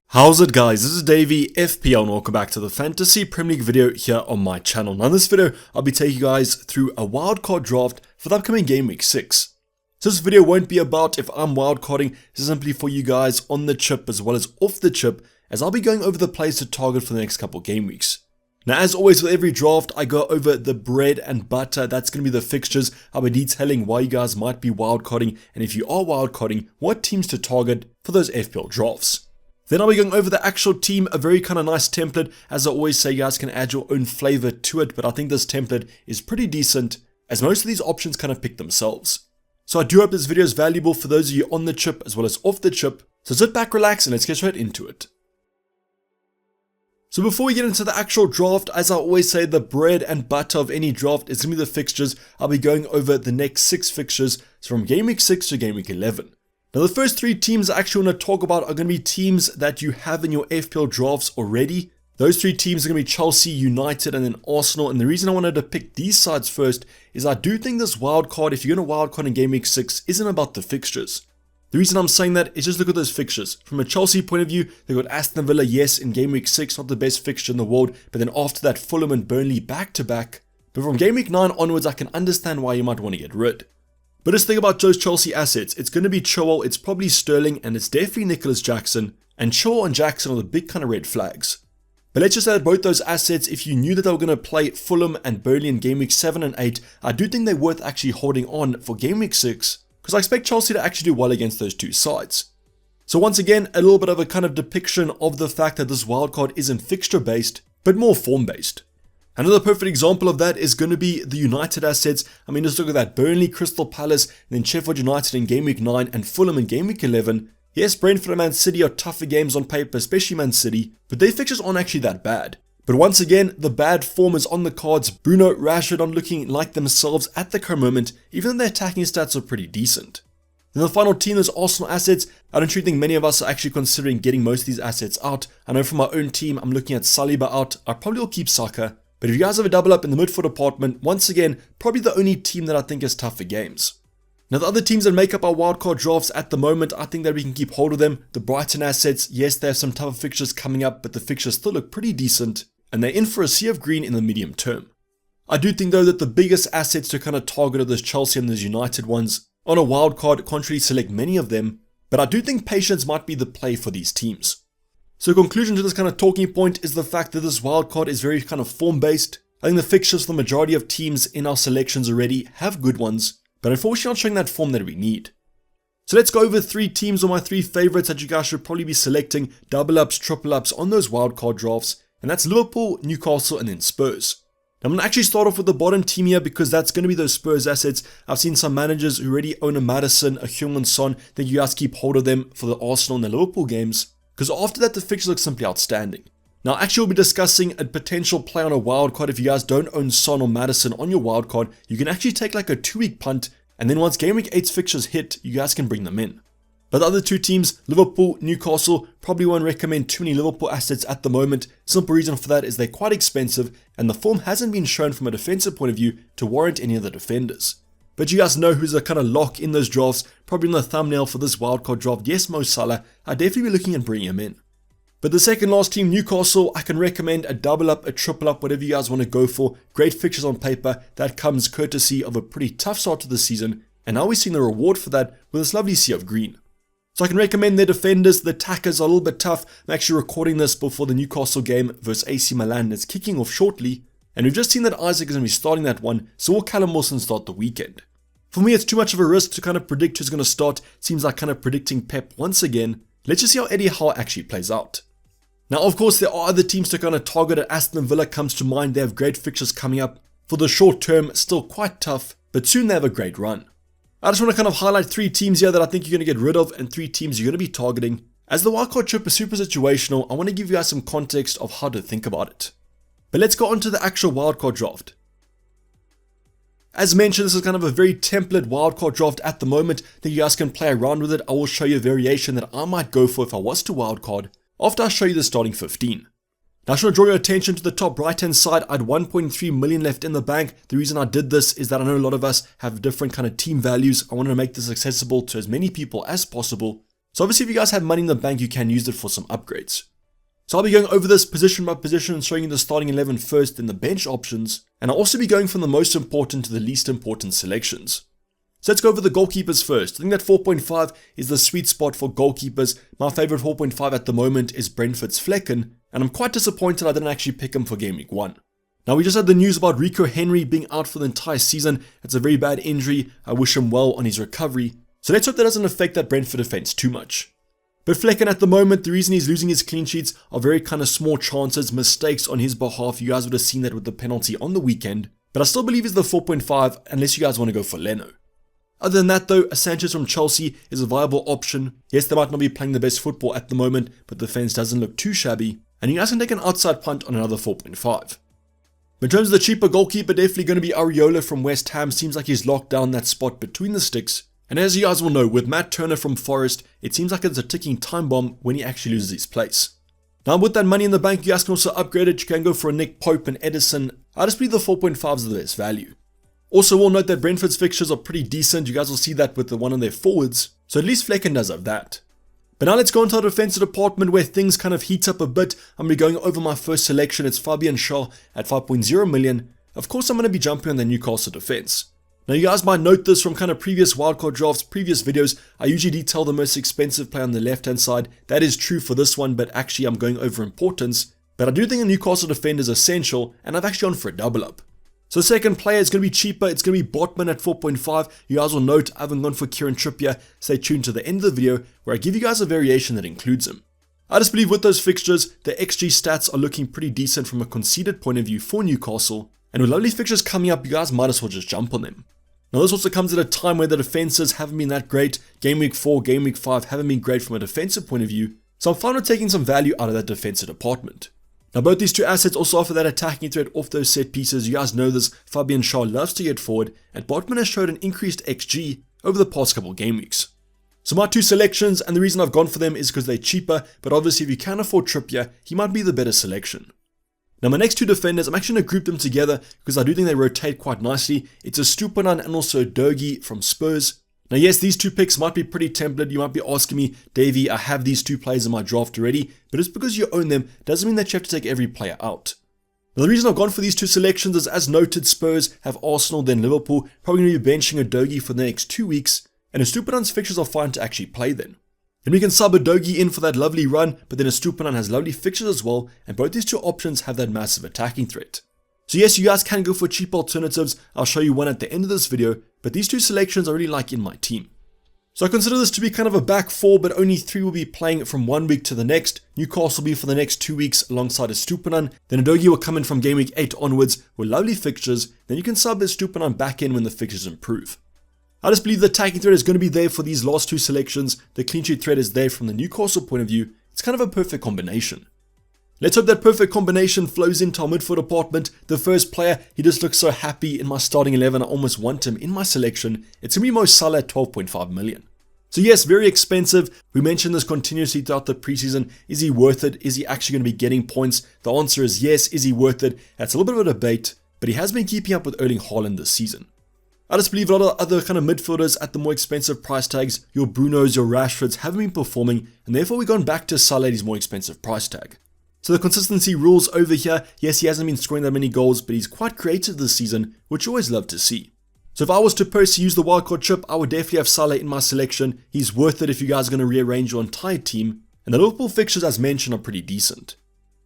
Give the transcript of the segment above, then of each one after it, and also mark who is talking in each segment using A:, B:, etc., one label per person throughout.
A: How's it guys, this is Dayvy, FPL, and welcome back to the Fantasy Premier League video here on my channel. Now in this video, I'll be taking you guys through a wildcard draft for the upcoming game week 6. So this video won't be about if I'm wildcarding, this is simply for you guys on the chip as well as off the chip, as I'll be going over the players to target for the next couple game weeks. Now as always with every draft, I go over the bread and butter, that's going to be the fixtures. I'll be detailing why you guys might be wildcarding, and if you are wildcarding, what teams to target for those FPL drafts. Then I'll be going over the actual team, a very kind of nice template. As I always say, you guys can add your own flavor to it, but I think this template is pretty decent, as most of these options kind of pick themselves. So I do hope this video is valuable for those of you on the chip as well as off the chip. So sit back, relax, and let's get straight into it. So before we get into the actual draft, as I always say, the bread and butter of any draft is going to be the fixtures. I'll be going over the next 6 fixtures, so from game week 6 to game week 11. Now the first 3 teams I actually want to talk about are going to be teams that you have in your FPL drafts already. Those 3 teams are going to be Chelsea, United, and then Arsenal. And the reason I wanted to pick these sides first is I do think this wildcard, if you're going to wildcard in game week 6, isn't about the fixtures. The reason I'm saying that is just look at those fixtures. From a Chelsea point of view, they've got Aston Villa, yes, in game week 6, not the best fixture in the world. But then after that, Fulham and Burnley back to back. But from game week 9 onwards, I can understand why you might want to get rid. But just think about those Chelsea assets. It's going to be Chilwell, it's probably Sterling, and it's definitely Nicholas Jackson. And Chilwell and Jackson are the big kind of red flags. But let's just say that both those assets, if you knew that they were going to play Fulham and Burnley in game week 7 and 8, I do think they're worth actually holding on for game week 6, because I expect Chelsea to actually do well against those 2 sides. So once again, a little bit of a kind of depiction of the fact that this wildcard isn't fixture based, but more form based. Another perfect example of that is going to be the United assets. I mean, just look at that. Burnley, Crystal Palace, and then Sheffield United in game week 9 and Fulham in game week 11. Yes, Brentford and Man City are tougher games on paper, especially Man City, but their fixtures aren't actually that bad. But once again, the bad form is on the cards. Bruno, Rashford aren't looking like themselves at the current moment, even though their attacking stats are pretty decent. Then the final team is Arsenal assets. I don't really think many of us are actually considering getting most of these assets out. I know from my own team, I'm looking at Saliba out. I probably will keep Saka. But if you guys have a double up in the midfield department, once again, probably the only team that I think is tough for games. Now the other teams that make up our wildcard drafts at the moment, I think that we can keep hold of them. The Brighton assets, yes, they have some tougher fixtures coming up, but the fixtures still look pretty decent, and they're in for a sea of green in the medium term. I do think though that the biggest assets to kind of target are those Chelsea and those United ones. On a wildcard, can't really select many of them, but I do think patience might be the play for these teams. So conclusion to this kind of talking point is the fact that this wildcard is very kind of form based. I think the fixtures for the majority of teams in our selections already have good ones, but unfortunately not showing that form that we need. So let's go over 3 teams on my 3 favorites that you guys should probably be selecting double ups, triple ups on those wildcard drafts, and that's Liverpool, Newcastle, and then Spurs. Now, I'm going to actually start off with the bottom team here because that's going to be those Spurs assets. I've seen some managers who already own a Maddison, a Heung-min Son, that you guys keep hold of them for the Arsenal and the Liverpool games, because after that the fixtures look simply outstanding. Now actually we'll be discussing a potential play on a wildcard. If you guys don't own Son or Maddison on your wildcard, you can actually take like a 2-week punt, and then once game week 8's fixtures hit, you guys can bring them in. But the other 2 teams, Liverpool, Newcastle, probably won't recommend too many Liverpool assets at the moment. Simple reason for that is they're quite expensive, and the form hasn't been shown from a defensive point of view to warrant any of the defenders. But you guys know who's a kind of lock in those drafts, probably in the thumbnail for this wildcard draft. Yes, Mo Salah, I'd definitely be looking at bringing him in. But the second last team, Newcastle, I can recommend a double up, a triple up, whatever you guys want to go for. Great fixtures on paper. That comes courtesy of a pretty tough start to the season, and now we're seeing the reward for that with this lovely sea of green. So I can recommend their defenders. The attackers are a little bit tough. I'm actually recording this before the Newcastle game versus AC Milan. It's kicking off shortly, and we've just seen that Isaac is going to be starting that one, so will Callum Wilson start the weekend? For me, it's too much of a risk to kind of predict who's going to start. Seems like kind of predicting Pep once again. Let's just see how Eddie Howe actually plays out. Now, of course, there are other teams to kind of target. Aston Villa comes to mind. They have great fixtures coming up. For the short term, still quite tough, but soon they have a great run. I just want to kind of highlight 3 teams here that I think you're going to get rid of and 3 teams you're going to be targeting. As the wildcard trip is super situational, I want to give you guys some context of how to think about it. But let's go on to the actual wildcard draft. As mentioned, this is kind of a very template wildcard draft at the moment. I think you guys can play around with it. I will show you a variation that I might go for if I was to wildcard after I show you the starting 15. Now I should draw your attention to the top right hand side. I had 1.3 million left in the bank. The reason I did this is that I know a lot of us have different kind of team values. I wanted to make this accessible to as many people as possible. So obviously if you guys have money in the bank, you can use it for some upgrades. So I'll be going over this position by position and showing you the starting 11 first, then the bench options. And I'll also be going from the most important to the least important selections. So let's go over the goalkeepers first. I think that 4.5 is the sweet spot for goalkeepers. My favorite 4.5 at the moment is Brentford's Flecken, and I'm quite disappointed I didn't actually pick him for Game Week 1. Now we just had the news about Rico Henry being out for the entire season. It's a very bad injury. I wish him well on his recovery. So let's hope that doesn't affect that Brentford defense too much. But Flecken at the moment, the reason he's losing his clean sheets are very kind of small chances, mistakes on his behalf. You guys would have seen that with the penalty on the weekend. But I still believe he's the 4.5 unless you guys want to go for Leno. Other than that though, a Sanchez from Chelsea is a viable option. Yes, they might not be playing the best football at the moment, but the defense doesn't look too shabby. And you guys can take an outside punt on another 4.5. In terms of the cheaper goalkeeper, definitely going to be Areola from West Ham. Seems like he's locked down that spot between the sticks. And as you guys will know, with Matt Turner from Forest, it seems like it's a ticking time bomb when he actually loses his place. Now with that money in the bank, you guys can also upgrade it. You can go for a Nick Pope and Edison. I just believe the 4.5s are the best value. Also, we'll note that Brentford's fixtures are pretty decent. You guys will see that with the one on their forwards. So at least Flecken does have that. But now let's go into our defensive department where things kind of heat up a bit. I'm going to be going over my first selection. It's Fabian Schär at 5.0 million. Of course, I'm going to be jumping on the Newcastle defense. Now you guys might note this from kind of previous wildcard drafts, previous videos. I usually detail the most expensive player on the left hand side. That is true for this one, but actually I'm going over importance. But I do think a Newcastle defender is essential, and I've actually gone for a double up. So the second player is going to be cheaper. It's going to be Botman at 4.5. You guys will note I haven't gone for Kieran Trippier. Stay tuned to the end of the video where I give you guys a variation that includes him. I just believe with those fixtures, the XG stats are looking pretty decent from a conceded point of view for Newcastle. And with lovely fixtures coming up, you guys might as well just jump on them. Now this also comes at a time where the defenses haven't been that great. Game Week 4, Game Week 5 haven't been great from a defensive point of view. So I'm fine with taking some value out of that defensive department. Now both these two assets also offer that attacking threat off those set pieces. You guys know this, Fabian Schär loves to get forward, and Botman has showed an increased XG over the past couple game weeks. So my two selections, and the reason I've gone for them is because they're cheaper, but obviously if you can afford Trippier, he might be the better selection. Now my next two defenders, I'm actually going to group them together because I do think they rotate quite nicely. It's a Stupinan and also Dogi from Spurs. Now yes, these two picks might be pretty templated. You might be asking me, Dayvy, I have these two players in my draft already, but just because you own them doesn't mean that you have to take every player out. Now the reason I've gone for these two selections is, as noted, Spurs have Arsenal, then Liverpool, probably going to be benching a Dogi for the next 2 weeks, and a Stupinan's fixtures are fine to actually play then. Then we can sub a Dogi in for that lovely run, but then a Stupinan has lovely fixtures as well, and both these two options have that massive attacking threat. So yes, you guys can go for cheap alternatives. I'll show you one at the end of this video, but these two selections I really like in my team. So I consider this to be kind of a back four, but only 3 will be playing from 1 week to the next. Newcastle will be for the next 2 weeks alongside a Stupinan. Then a Dogi will come in from game week 8 onwards with lovely fixtures. Then you can sub a Stupinan back in when the fixtures improve. I just believe the attacking threat is going to be there for these last two selections. The clean sheet threat is there from the Newcastle point of view. It's kind of a perfect combination. Let's hope that perfect combination flows into our midfield department. The first player, he just looks so happy in my starting 11. I almost want him in my selection. It's going to be Mo Salah at 12.5 million. So yes, very expensive. We mentioned this continuously throughout the preseason. Is he worth it? Is he actually going to be getting points? The answer is yes. Is he worth it? That's a little bit of a debate, but he has been keeping up with Erling Haaland this season. I just believe a lot of other kind of midfielders at the more expensive price tags, your Brunos, your Rashfords, haven't been performing, and therefore we've gone back to Salah at his more expensive price tag. So the consistency rules over here. Yes, he hasn't been scoring that many goals, but he's quite creative this season, which you always love to see. So if I was to personally use the wildcard chip, I would definitely have Salah in my selection. He's worth it if you guys are going to rearrange your entire team. And the Liverpool fixtures, as mentioned, are pretty decent.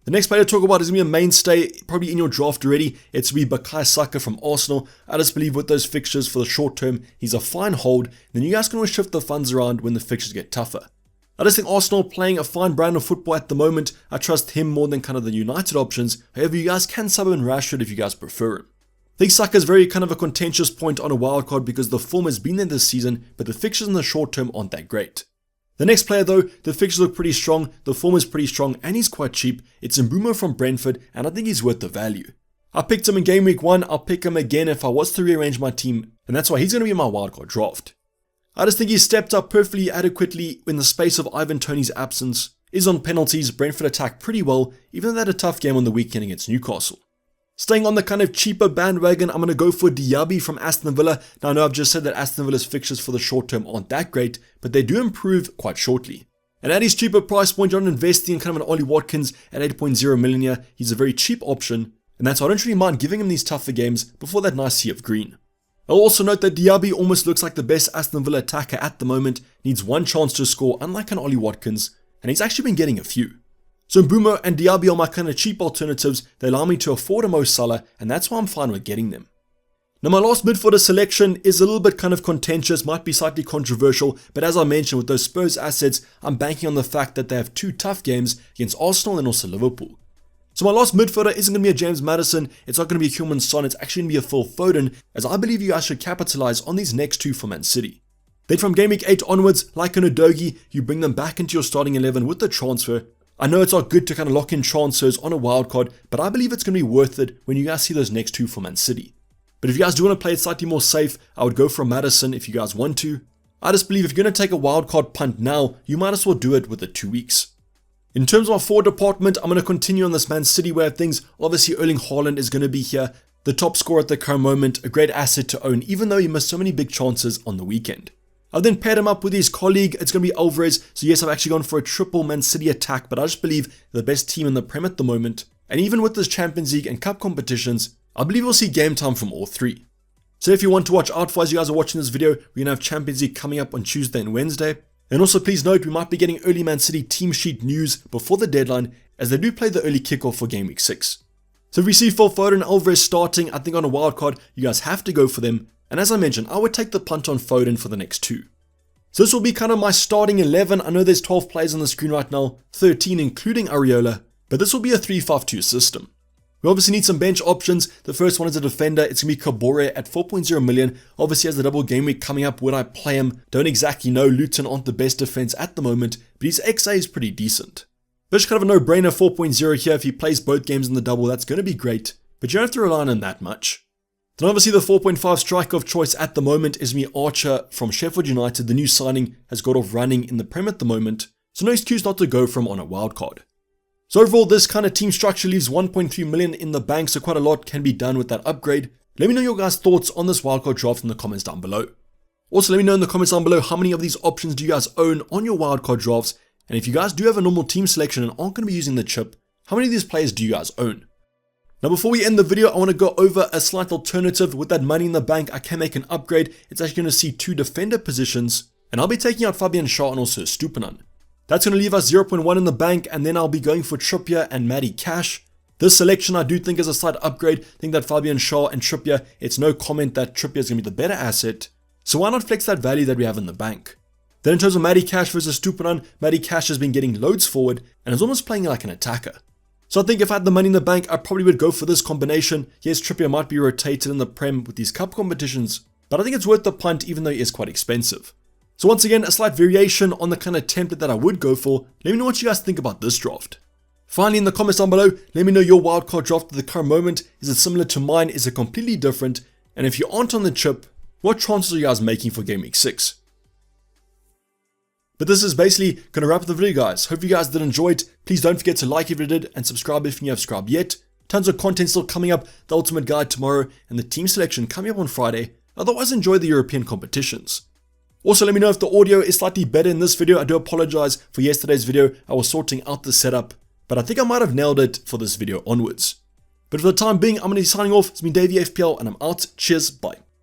A: The next player to talk about is going to be a mainstay, probably in your draft already. It's going to be Bukayo Saka from Arsenal. I just believe with those fixtures for the short term, he's a fine hold. Then you guys can always shift the funds around when the fixtures get tougher. I just think Arsenal playing a fine brand of football at the moment. I trust him more than kind of the United options. However, you guys can sub him in Rashford if you guys prefer him. I think Saka is very kind of a contentious point on a wildcard because the form has been there this season, but the fixtures in the short term aren't that great. The next player though, the fixtures look pretty strong, the form is pretty strong, and he's quite cheap. It's Mbeumo from Brentford, and I think he's worth the value. I picked him in game week 1, I'll pick him again if I was to rearrange my team, and that's why he's going to be in my wildcard draft. I just think he stepped up perfectly adequately in the space of Ivan Toney's absence. is on penalties. Brentford attack pretty well, even though they had a tough game on the weekend against Newcastle. Staying on the kind of cheaper bandwagon, I'm going to go for Dayvy from Aston Villa. Now I know I've just said that Aston Villa's fixtures for the short term aren't that great, but they do improve quite shortly. And at his cheaper price point, you're not investing in kind of an Ollie Watkins at 8.0 million here. He's a very cheap option, and that's why I don't really mind giving him these tougher games before that nice sea of green. I'll also note that Dayvy almost looks like the best Aston Villa attacker at the moment, needs one chance to score unlike an Ollie Watkins, and he's actually been getting a few. So Mbeumo and Dayvy are my kind of cheap alternatives. They allow me to afford a Mo Salah, and that's why I'm fine with getting them. Now my last midfielder selection is a little bit kind of contentious, might be slightly controversial, but as I mentioned with those Spurs assets, I'm banking on the fact that they have two tough games against Arsenal and also Liverpool. So my last midfielder isn't going to be a James Maddison, it's not going to be a Heung-min Son, it's actually going to be a Phil Foden, as I believe you guys should capitalize on these next two for Man City. Then from Game Week 8 onwards, like an Udogie, you bring them back into your starting 11 with the transfer. I know it's not good to kind of lock in transfers on a wildcard, but I believe it's going to be worth it when you guys see those next two for Man City. But if you guys do want to play it slightly more safe, I would go for a Maddison if you guys want to. I just believe if you're going to take a wildcard punt now, you might as well do it with the 2 weeks. In terms of our forward department, I'm going to continue on this Man City way of things. Obviously, Erling Haaland is going to be here, the top scorer at the current moment, a great asset to own, even though he missed so many big chances on the weekend. I've then paired him up with his colleague, it's going to be Alvarez, so yes, I've actually gone for a triple Man City attack, but I just believe they're the best team in the Prem at the moment, and even with this Champions League and Cup competitions, I believe we'll see game time from all three. So if you want to watch out for as you guys are watching this video, we're going to have Champions League coming up on Tuesday and Wednesday. And also please note, we might be getting early Man City team sheet news before the deadline, as they do play the early kickoff for Game Week 6. So if we see Phil Foden and Alvarez starting, I think on a wildcard, you guys have to go for them. And as I mentioned, I would take the punt on Foden for the next two. So this will be kind of my starting 11. I know there's 12 players on the screen right now, 13 including Areola, but this will be a 3-5-2 system. We obviously need some bench options. The first one is a defender. It's going to be Kabore at 4.0 million. Obviously has the double game week coming up. Would I play him? Don't exactly know. Luton aren't the best defense at the moment, but his XA is pretty decent. Just kind of a no-brainer 4.0 here. If he plays both games in the double, that's going to be great, but you don't have to rely on him that much. Then obviously the 4.5 striker of choice at the moment is me Archer from Sheffield United. The new signing has got off running in the Prem at the moment, so no excuse not to go from on a wildcard. So overall, this kind of team structure leaves 1.3 million in the bank, so quite a lot can be done with that upgrade. Let me know your guys' thoughts on this wildcard draft in the comments down below. Also, let me know in the comments down below how many of these options do you guys own on your wildcard drafts, and if you guys do have a normal team selection and aren't going to be using the chip, how many of these players do you guys own? Now before we end the video, I want to go over a slight alternative. With that money in the bank, I can make an upgrade. It's actually going to see 2 defender positions, and I'll be taking out Fabian Schär and also Stupinan. That's going to leave us 0.1 in the bank, and then I'll be going for Trippier and Matty Cash. This selection I do think is a slight upgrade. I think that Fabian Schär and Trippier, it's no comment that Trippier is going to be the better asset. So why not flex that value that we have in the bank? Then in terms of Matty Cash versus Stupinan, Matty Cash has been getting loads forward and is almost playing like an attacker. So I think if I had the money in the bank, I probably would go for this combination. Yes, Trippier might be rotated in the Prem with these cup competitions, but I think it's worth the punt even though he is quite expensive. So once again, a slight variation on the kind of template that I would go for. Let me know what you guys think about this draft. Finally, in the comments down below, let me know your wildcard draft at the current moment. Is it similar to mine? Is it completely different? And if you aren't on the chip, what transfers are you guys making for Game Week 6? But this is basically going to wrap up the video, guys. Hope you guys did enjoy it. Please don't forget to like if you did and subscribe if you haven't subscribed yet. Tons of content still coming up. The ultimate guide tomorrow and the team selection coming up on Friday. Otherwise, enjoy the European competitions. Also, let me know if the audio is slightly better in this video. I do apologize for yesterday's video. I was sorting out the setup, but I think I might have nailed it for this video onwards. But for the time being, I'm going to be signing off. It's been Dayvy FPL and I'm out. Cheers, bye.